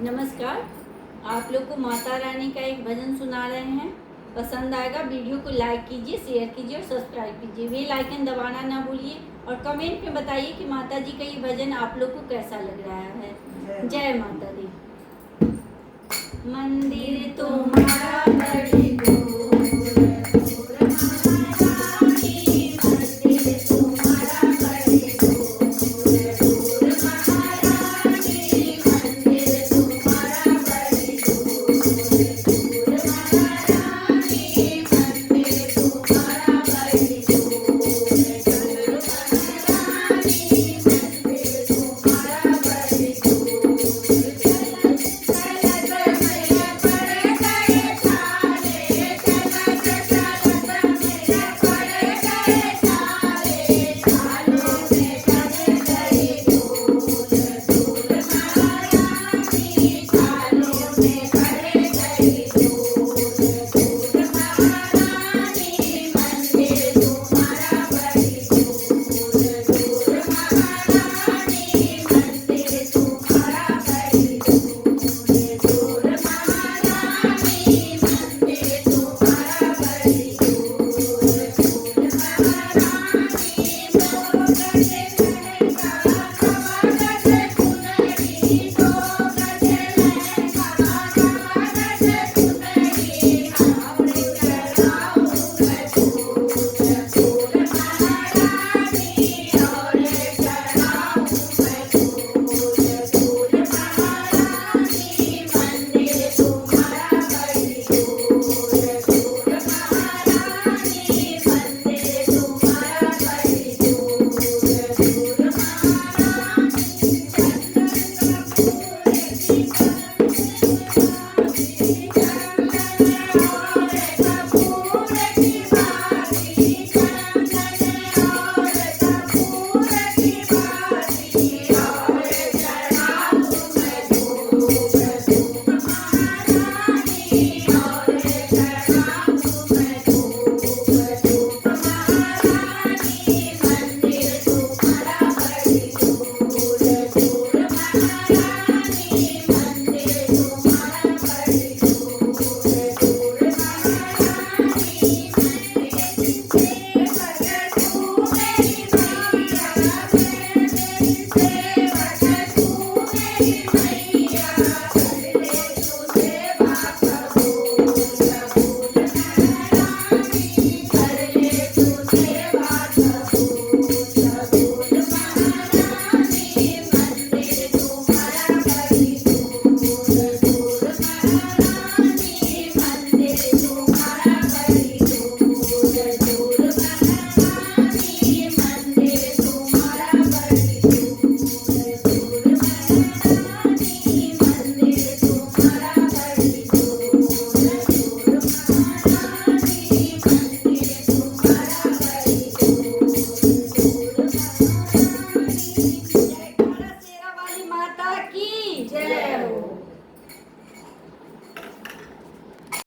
नमस्कार। आप लोग को माता रानी का एक भजन सुना रहे हैं। पसंद आएगा वीडियो को लाइक कीजिए, शेयर कीजिए और सब्सक्राइब कीजिए। बेल आइकन दबाना ना भूलिए और कमेंट में बताइए कि माता जी का ये भजन आप लोग को कैसा लग रहा है। जय माता दी। मंदिर तुम्हारा बड़ी